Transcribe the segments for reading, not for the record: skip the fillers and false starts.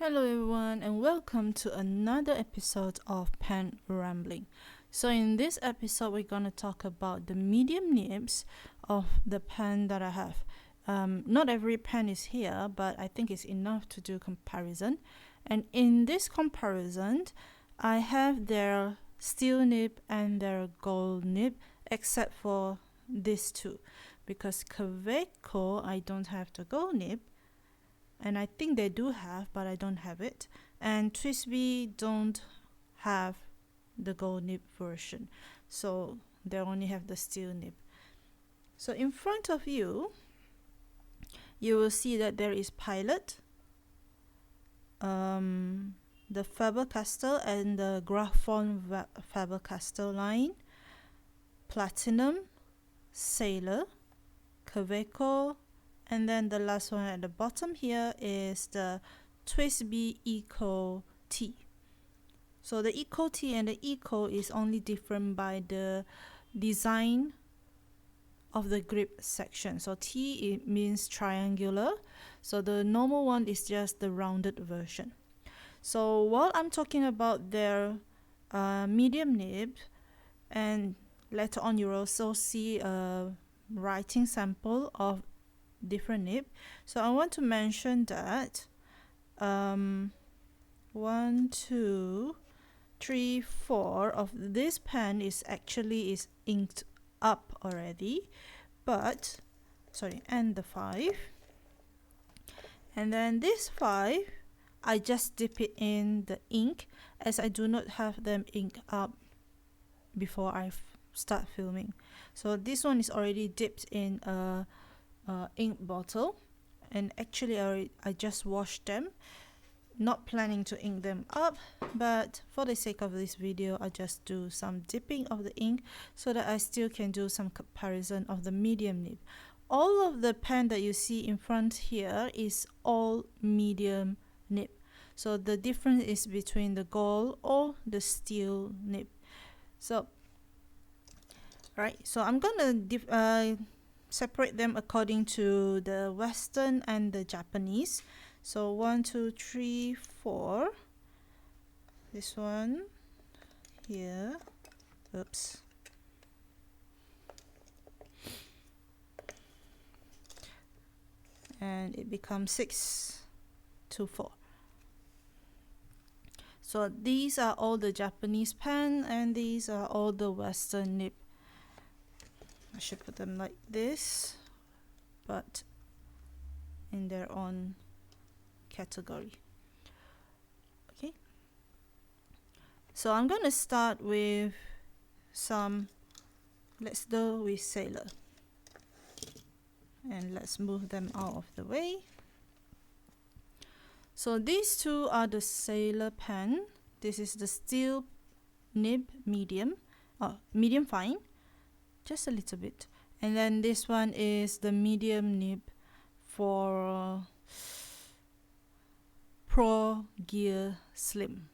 Hello everyone and welcome to another episode of Pen Rambling. So in this episode we're going to talk about the medium nibs of the pen that I have. Not every pen is here, but I think it's enough to do comparison. And in this comparison, I have their steel nib and their gold nib, except for these two. Because Kaweco, I don't have the gold nib. And I think they do have, but I don't have it. And Twisby don't have the gold nib version, so they only have the steel nib. So in front of you, you will see that there is Pilot, the Faber-Castell and the Graphon Faber-Castell line, Platinum, Sailor, Kaweco, and then the last one at the bottom here is the Twisby Eco T. So the Eco T and the Eco is only different by the design of the grip section. So T, it means triangular. So the normal one is just the rounded version. So while I'm talking about their medium nib, and later on you will also see a writing sample of different nib. So I want to mention that 1, 2, 3, 4 of this pen is actually inked up already, but and the 5, and then this 5 I just dip it in the ink, as I do not have them inked up before I start filming. So this one is already dipped in a ink bottle, and actually I just washed them, not planning to ink them up, but for the sake of this video I just do some dipping of the ink so that I still can do some comparison of the medium nib. All of the pen that you see in front here is all medium nib, so the difference is between the gold or the steel nib. So I'm gonna separate them according to the Western and the Japanese. So 1, 2, 3, 4. This one here. Oops. And it becomes 6 to 4. So these are all the Japanese pen, and these are all the Western nib. I should put them like this, but in their own category. Okay, so I'm gonna start with let's go with Sailor, and let's move them out of the way. So these two are the Sailor pen. This is the steel nib medium, medium fine, just a little bit, and then this one is the medium nib for Pro Gear Slim,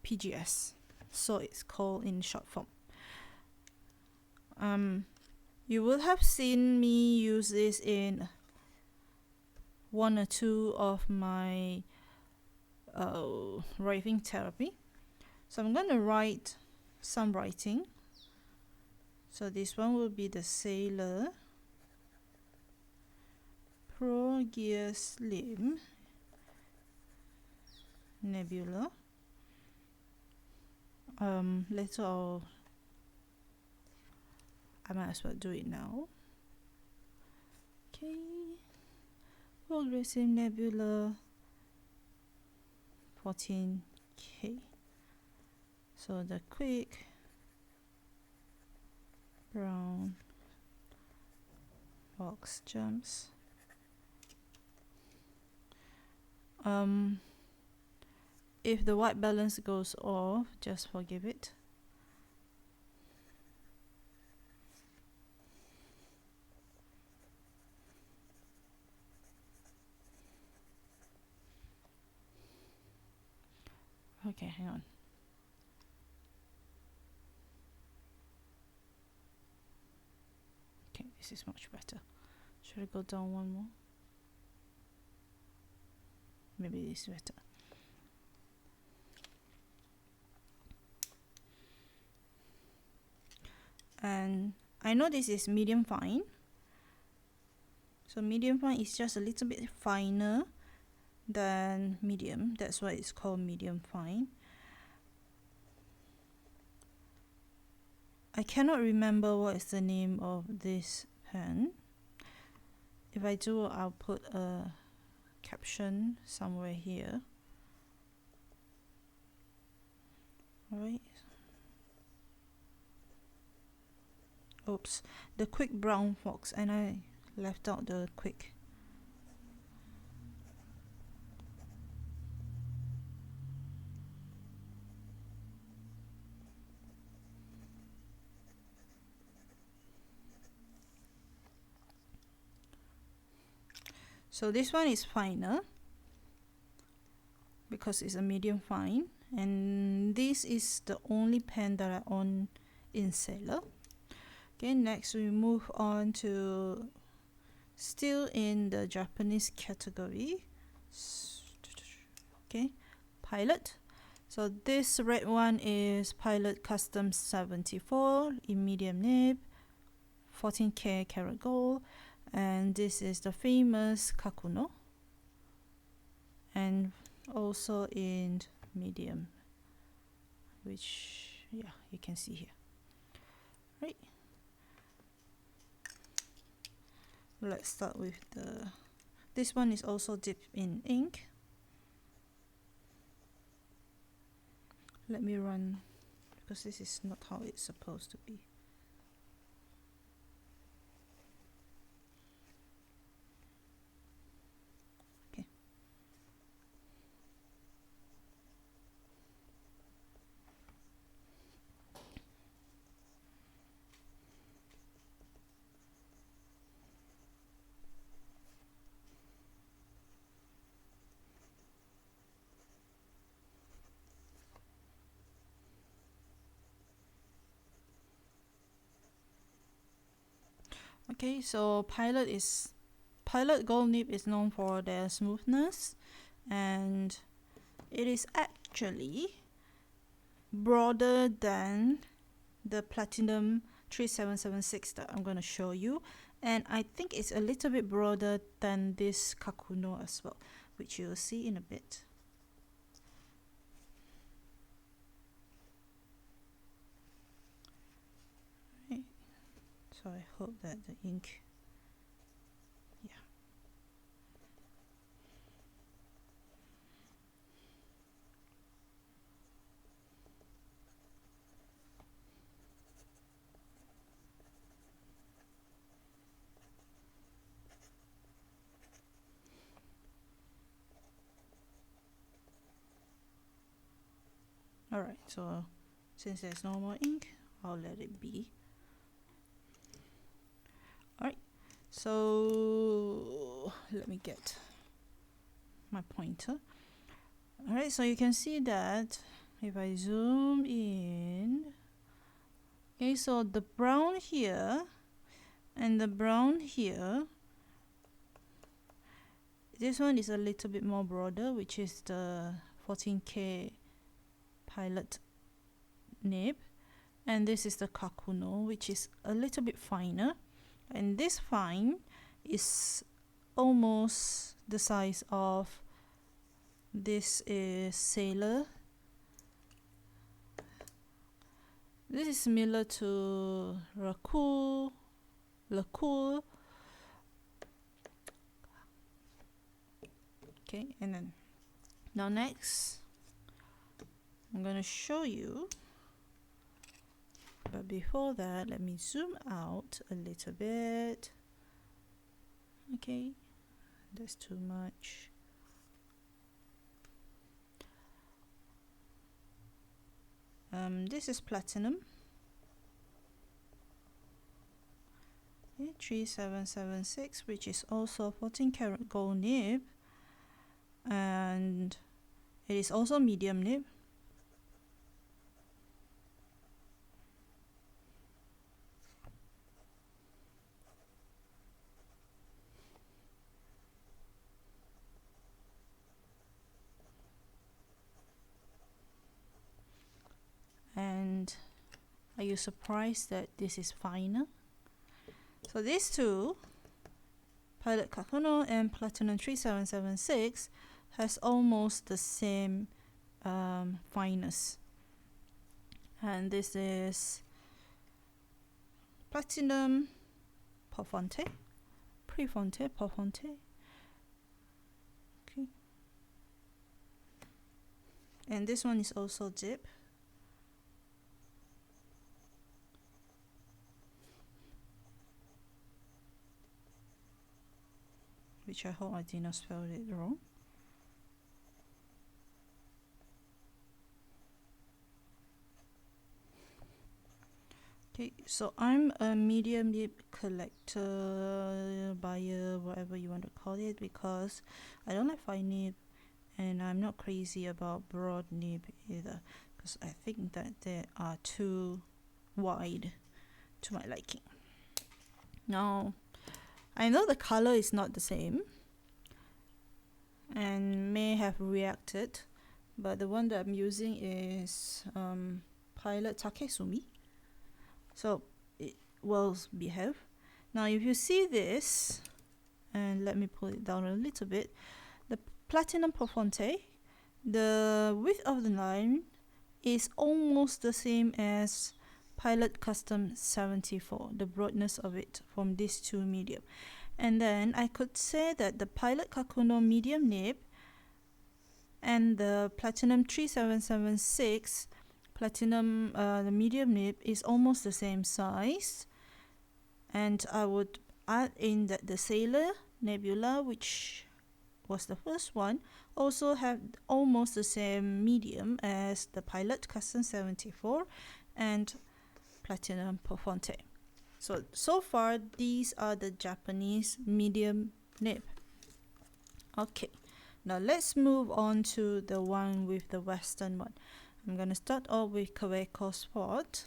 PGS, so it's called in short form. You will have seen me use this in 1 or 2 of my writing therapy. So I'm going to write some writing. So this one will be the Sailor Pro Gear Slim Nebula. Later on, I might as well do it now. Okay, Progressive Nebula 14K. So the quick brown box jumps. If the white balance goes off, just forgive it. Okay, hang on. Okay, this is much better. Should I go down one more? maybe it's better. And I know this is medium fine, so medium fine is just a little bit finer than medium, that's why it's called medium fine. I cannot remember what is the name of this pen. If I do, I'll put a caption somewhere here. Alright. Oops, the quick brown fox, and I left out the quick. So this one is finer because it's a medium fine, and this is the only pen that I own in Sailor. Okay, next we move on to still in the Japanese category. Okay, Pilot. So this red one is Pilot Custom 74 in medium nib, 14K karat gold. And this is the famous Kakuno, and also in medium, which yeah, you can see here. Right, let's start with this one is also dipped in ink. Let me run, because this is not how it's supposed to be. Okay, so Pilot Gold Nib is known for their smoothness, and it is actually broader than the Platinum 3776 that I'm going to show you, and I think it's a little bit broader than this Kakuno as well, which you'll see in a bit. Right. So I hope that the ink, yeah. Alright, so since there's no more ink, I'll let it be. Alright, so let me get my pointer. Alright, so you can see that if I zoom in, okay, so the brown here and the brown here, this one is a little bit more broader, which is the 14K Pilot nib, and this is the Kakuno, which is a little bit finer, and this fine is almost the size of this is Sailor. This is similar to Rakul, Lakul. Okay, and then now next I'm going to show you, but before that let me zoom out a little bit. Okay, that's too much. This is Platinum, okay, 3776, which is also 14 karat gold nib, and it is also medium nib. Are you surprised that this is finer? So these two, Pilotkakuno and Platinum 3776, has almost the same fineness. And this is Platinum Prefonte, Prefonte. Okay. And this one is also dip. Which I hope I did not spell it wrong. Okay, so I'm a medium nib collector, buyer, whatever you want to call it, because I don't like fine nib and I'm not crazy about broad nib either, because I think that they are too wide to my liking. Now, I know the color is not the same and may have reacted, but the one that I'm using is Pilotkakuno. So it will behave. Now if you see this, and let me pull it down a little bit, the Platinum Prefonte, the width of the line is almost the same as Pilot Custom 74, the broadness of it from these two medium. And then I could say that the Pilotkakuno medium nib and the Platinum 3776 Platinum, the medium nib, is almost the same size. And I would add in that the Sailor Nebula, which was the first one, also have almost the same medium as the Pilot Custom 74 and Platinum Prefonte. So far these are the Japanese medium nib. Okay, now let's move on to the one with the Western one. I'm going to start off with Kaweco Sport,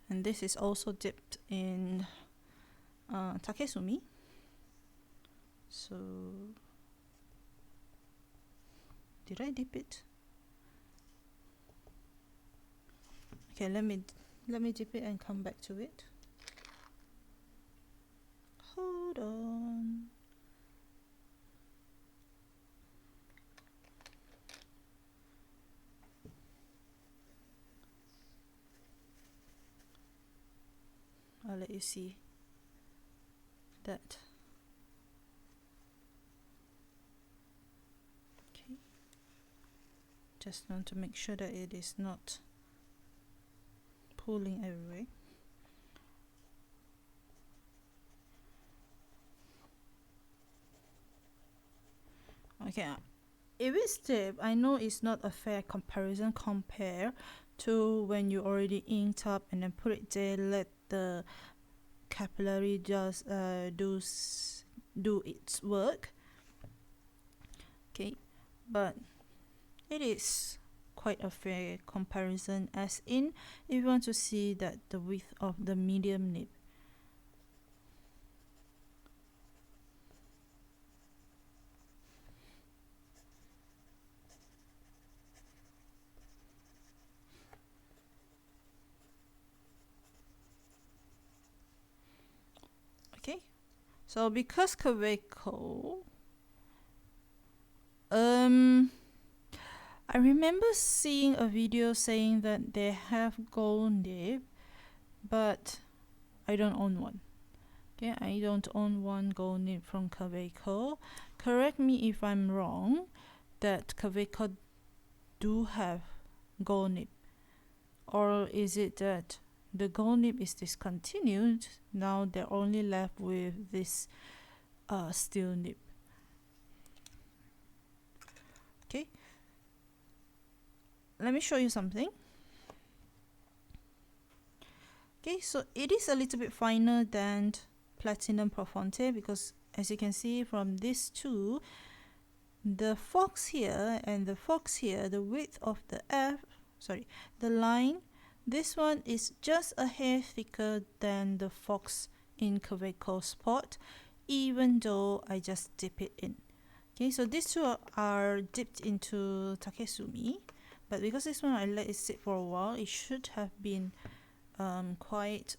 and this is also dipped in Takesumi. So did I dip it? Okay, let me dip it and come back to it. Hold on. I'll let you see that. Okay. Just want to make sure that it is not pulling everywhere. Okay, if it's dip, I know it's not a fair comparison compare to when you already inked up and then put it there, let the capillary just do its work. Okay, but it is quite a fair comparison, as in if you want to see that the width of the medium nib. Okay, so because Kaweco, I remember seeing a video saying that they have gold nib, but I don't own one. Okay, I don't own one gold nib from Kaweco. Correct me if I'm wrong, that Kaweco do have gold nib, or is it that the gold nib is discontinued, now they're only left with this steel nib. Okay, let me show you something. Okay, so it is a little bit finer than Platinum Prefonte, because as you can see from these two, the fox here and the fox here, the width of the line, this one is just a hair thicker than the fox in Kaweco Sport, even though I just dip it in. Okay, so these two are dipped into Takesumi, but because this one I let it sit for a while, it should have been quite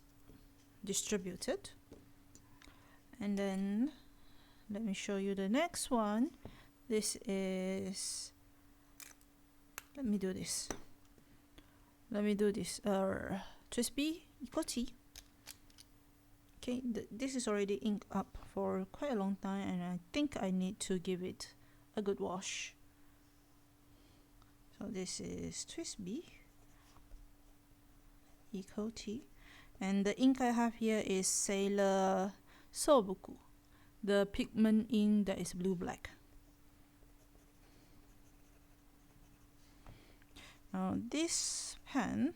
distributed. And then let me show you the next one. This is, let me do this Twisby Eco Tea. Okay, this is already inked up for quite a long time, and I think I need to give it a good wash. So this is Twisby Eco Tea, and the ink I have here is Sailor Sobuku, the pigment ink that is blue-black. Now this pen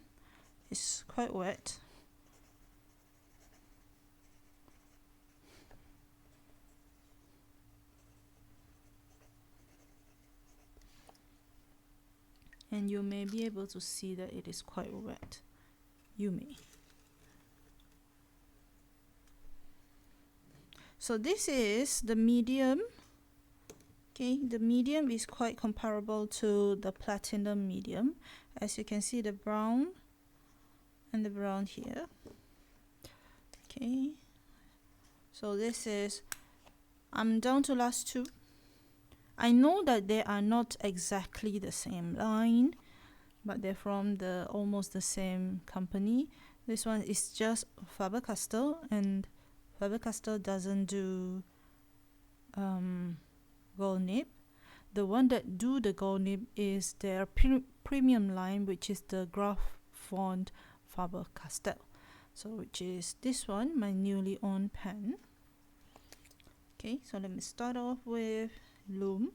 is quite wet. And you may be able to see that it is quite wet. You may. So this is the medium. Okay, the medium is quite comparable to the platinum medium. As you can see, the brown and the brown here. Okay, so this is, I'm down to last two. I know that they are not exactly the same line, but they're from the almost the same company. This one is just Faber-Castell, and Faber-Castell doesn't do gold nib. The one that do the gold nib is their premium line, which is the graph font Faber-Castell. So which is this one, my newly owned pen. Okay, so let me start off with Loom.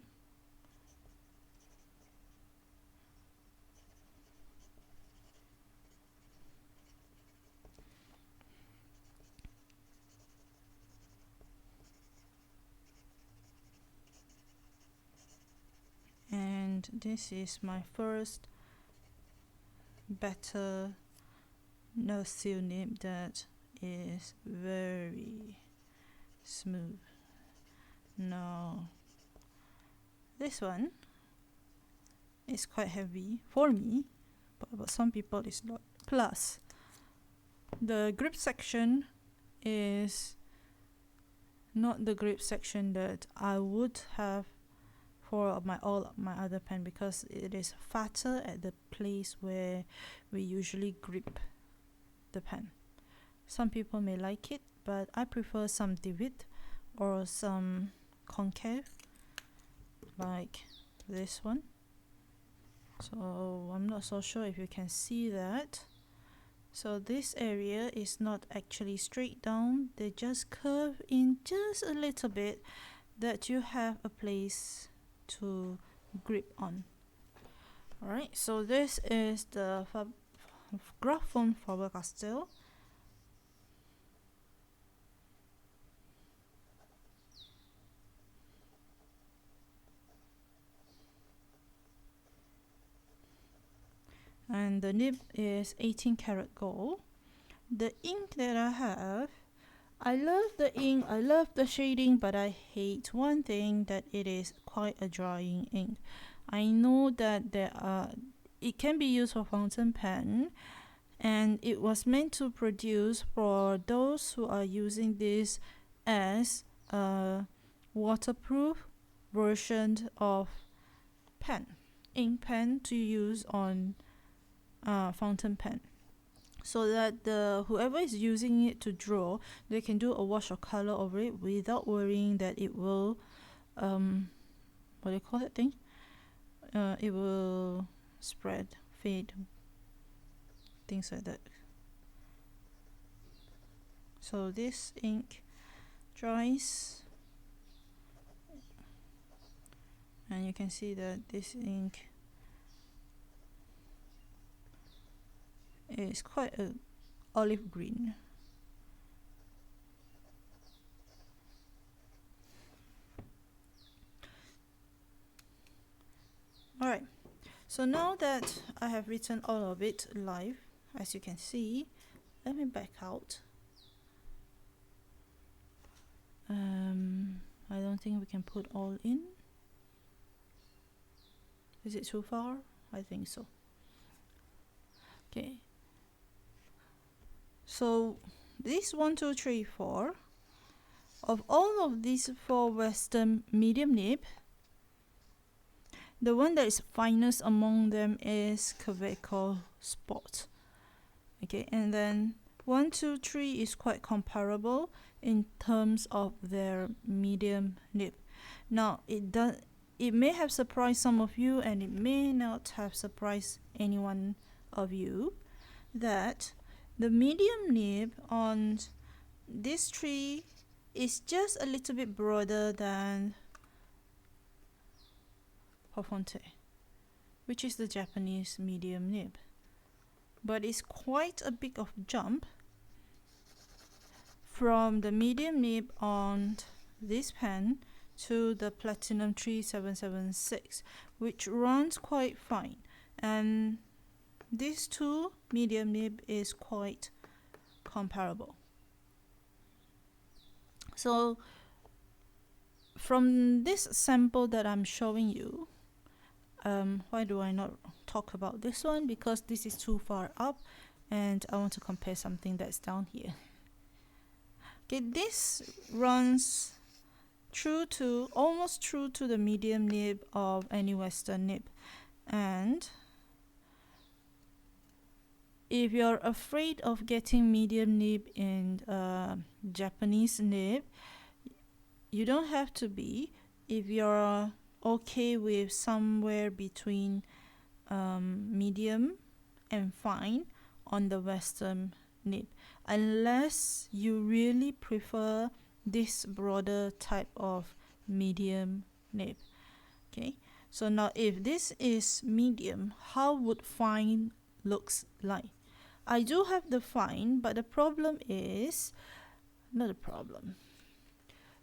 And this is my first better no-seal nib that is very smooth. Now this one is quite heavy for me, but some people it's not. Plus the grip section is not the grip section that I would have for all my other pen, because it is fatter at the place where we usually grip the pen. Some people may like it, but I prefer some divot or some concave like this one. So I'm not so sure if you can see that. So this area is not actually straight down, they just curve in just a little bit, that you have a place to grip on. Alright, so this is the graph font Faber-Castell. And the nib is 18 karat gold. The ink that I have, I love the ink, I love the shading, but I hate one thing, that it is quite a drying ink. I know that it can be used for fountain pen, and it was meant to produce for those who are using this as a waterproof version of ink pen to use on fountain pen, so that whoever is using it to draw, they can do a wash of color over it without worrying that it will what do you call that thing, it will spread, fade, things like that. So this ink dries, and you can see that this ink is quite a olive green. Alright, so now that I have written all of it live, as you can see, let me back out. I don't think we can put all in. Is it too far? I think so. Okay, so this 1, 2, 3, 4, of all of these 4 Western medium nib, the one that is finest among them is Kaweco Sport. Okay, and then 1, 2, 3 is quite comparable in terms of their medium nib. Now it may have surprised some of you, and it may not have surprised anyone of you, that the medium nib on this tree is just a little bit broader than Hofonte, which is the Japanese medium nib, but it's quite a big of jump from the medium nib on this pen to the Platinum 3776, which runs quite fine, and these two medium nib is quite comparable. So from this sample that I'm showing you, why do I not talk about this one? Because this is too far up and I want to compare something that's down here. Okay, this runs almost true to the medium nib of any Western nib, and if you're afraid of getting medium nib in Japanese nib, you don't have to be. If you're okay with somewhere between medium and fine on the Western nib, unless you really prefer this broader type of medium nib. Okay, so now if this is medium, how would fine looks like? I do have the fine, but the problem is not a problem,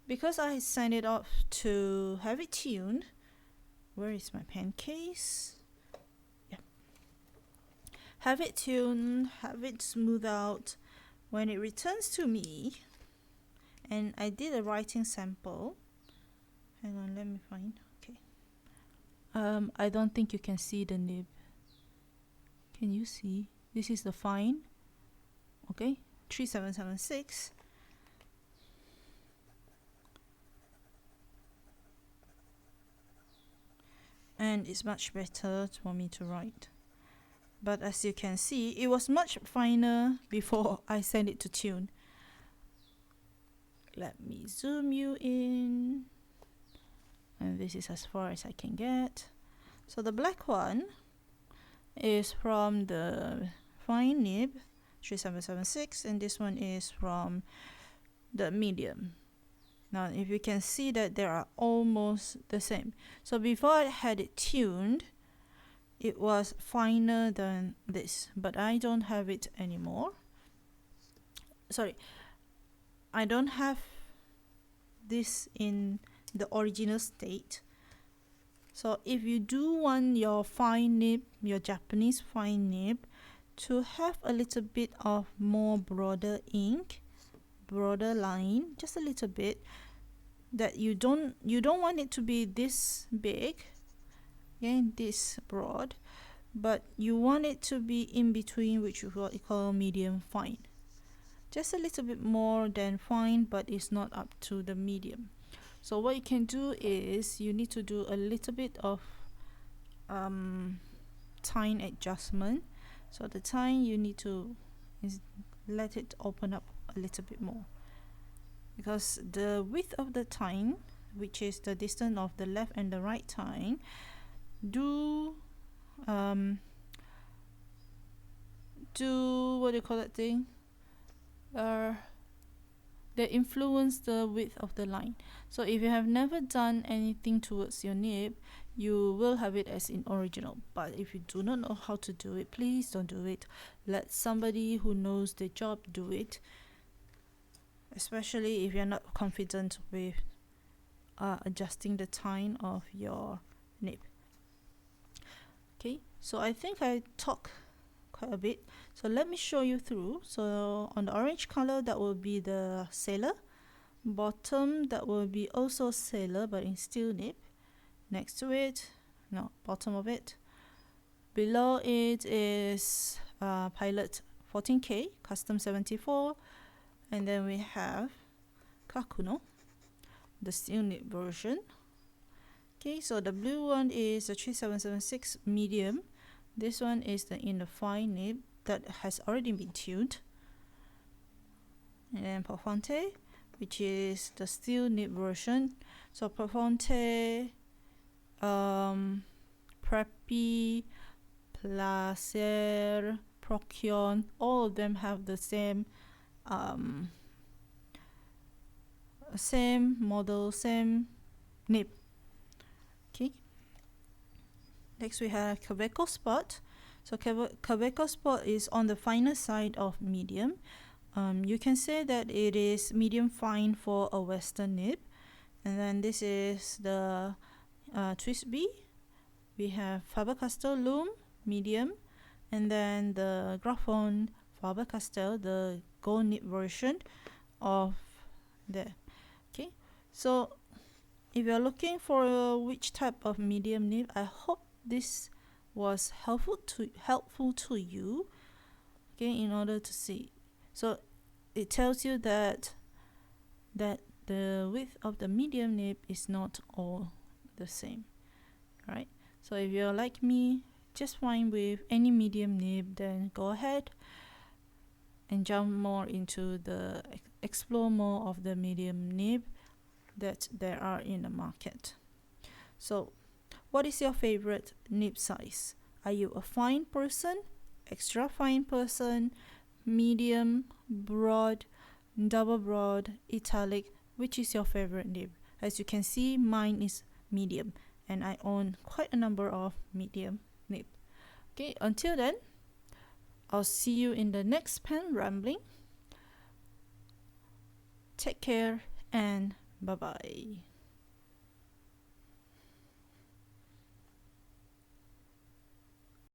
because I sent it off to have it tuned. Where is my pen case? Yeah, have it tuned, have it smooth out. When it returns to me, and I did a writing sample. Hang on, let me find. Okay. I don't think you can see the nib. Can you see? This is the fine. Okay, 3776. And it's much better for me to write. But as you can see, it was much finer before I sent it to tune. Let me zoom you in, and this is as far as I can get. So the black one is from the fine nib 3776, and this one is from the medium. Now if you can see that they are almost the same. So before I had it tuned, it was finer than this, but I don't have it anymore. Sorry, I don't have this in the original state. So if you do want your fine nib, your Japanese fine nib, to have a little bit of more broader ink, broader line, just a little bit, that you don't want it to be this big, okay, this broad, but you want it to be in between, which is what you call medium fine. Just a little bit more than fine, but it's not up to the medium. So what you can do is you need to do a little bit of tine adjustment. So the tine, you need to let it open up a little bit more, because the width of the tine, which is the distance of the left and the right tine, do what do you call that thing? They influence the width of the line. So if you have never done anything towards your nib, you will have it as in original. But if you do not know how to do it, please don't do it. Let somebody who knows the job do it, especially if you're not confident with adjusting the tine of your nib. Okay, so I think I talk quite a bit, so let me show you through. So on the orange color, that will be the sailor. Bottom, that will be also sailor but in steel nib. Next to it, no, bottom of it, below it is Pilot 14K Custom 74, and then we have Kakuno, the steel nib version. Okay, so the blue one is the 3776 medium. This one is the in the fine nib that has already been tuned. And then Performante, which is the steel nib version. So Performante, Preppy, Placer, Procyon, all of them have the same model, same nib. Okay. Next we have Kaweco Spot. So Kaweco Spot is on the finer side of medium. You can say that it is medium fine for a Western nib. And then this is the Twist B. We have Faber-Castell Loom, medium. And then the Graphon Faber-Castell, the gold nib version of there. Okay, so if you're looking for which type of medium nib, I hope this was helpful to you, okay, in order to see. So it tells you that the width of the medium nib is not all the same, right? So if you're like me, just fine with any medium nib, then go ahead and jump more into the explore more of the medium nib that there are in the market. So what is your favorite nib size? Are you a fine person, extra fine person, medium, broad, double broad, italic? Which is your favorite nib? As you can see, mine is medium, and I own quite a number of medium nib. Okay, until then, I'll see you in the next pen rambling. Take care and bye bye.